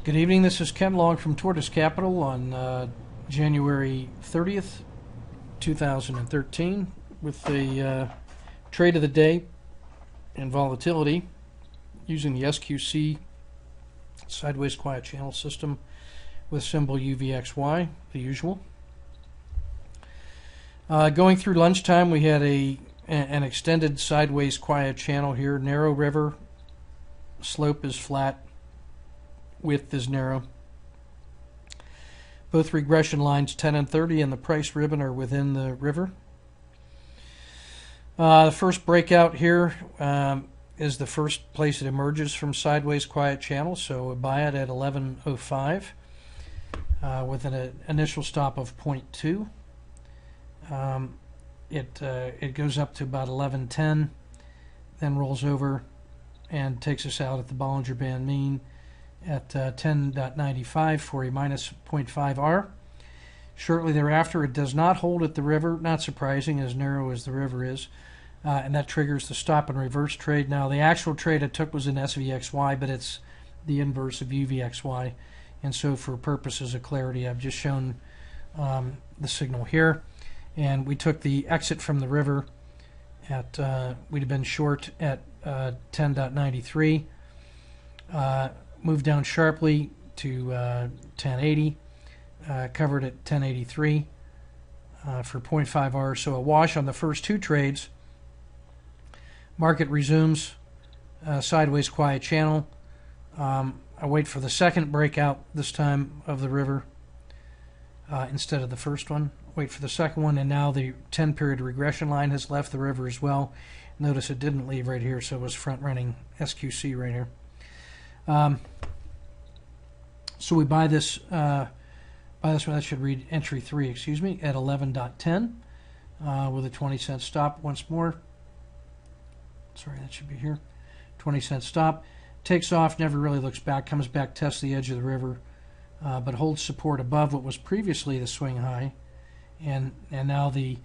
Good evening, this is Ken Long from Tortoise Capital on January 30th, 2013 with the trade of the day and volatility using the SQC sideways quiet channel system with symbol UVXY, the usual. Going through lunchtime, we had an extended sideways quiet channel here, narrow river, slope is flat, width is narrow. Both regression lines 10 and 30 and the price ribbon are within the river. The first breakout here is the first place it emerges from sideways quiet channel, so buy it at 11.05 with an initial stop of 0.2. It goes up to about 11.10, then rolls over and takes us out at the Bollinger Band mean at 10.95 for a minus 0.5 R. Shortly thereafter, it does not hold at the river, not surprising, as narrow as the river is, and that triggers the stop and reverse trade. Now, the actual trade it took was in SVXY, but it's the inverse of UVXY, and so for purposes of clarity, I've just shown the signal here, and we took the exit from the river at, we'd have been short at 10.93, moved down sharply to 1080, covered at 1083 for 0.5 R, so a wash on the first two trades. Market resumes sideways quiet channel. I wait for the second breakout, this time of the river, instead of the first one. Wait for the second one, and now the 10-period regression line has left the river as well. Notice it didn't leave right here, so it was front-running SQC right here. So we buy this one, that should read entry 3, excuse me, at 11.10 with a 20-cent stop once more. Sorry, that should be here. 20-cent stop. Takes off, never really looks back, comes back, tests the edge of the river, but holds support above what was previously the swing high. And now the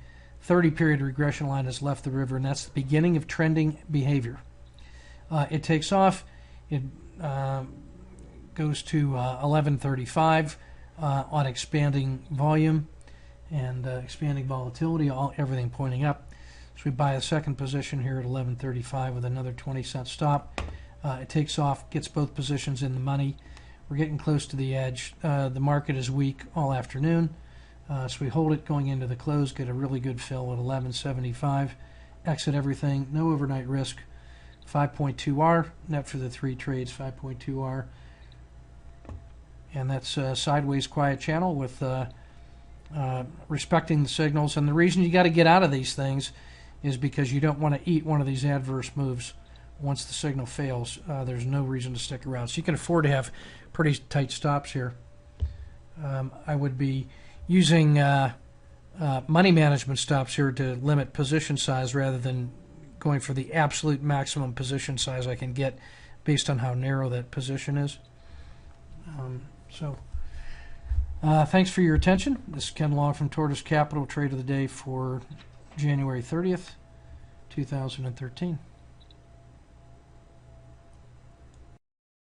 30-period regression line has left the river, and that's the beginning of trending behavior. It takes off. It goes to 11.35 on expanding volume and expanding volatility, everything pointing up. So we buy a second position here at 11.35 with another 20-cent stop. It takes off, gets both positions in the money. We're getting close to the edge. The market is weak all afternoon, so we hold it going into the close, get a really good fill at 11.75, exit everything, no overnight risk. 5.2 R, net for the three trades, 5.2 R. And that's sideways quiet channel with respecting the signals. And the reason you got to get out of these things is because you don't want to eat one of these adverse moves once the signal fails. There's no reason to stick around. So you can afford to have pretty tight stops here. I would be using money management stops here to limit position size rather than going for the absolute maximum position size I can get based on how narrow that position is. Thanks for your attention. This is Ken Long from Tortoise Capital, trade of the day for January 30th, 2013.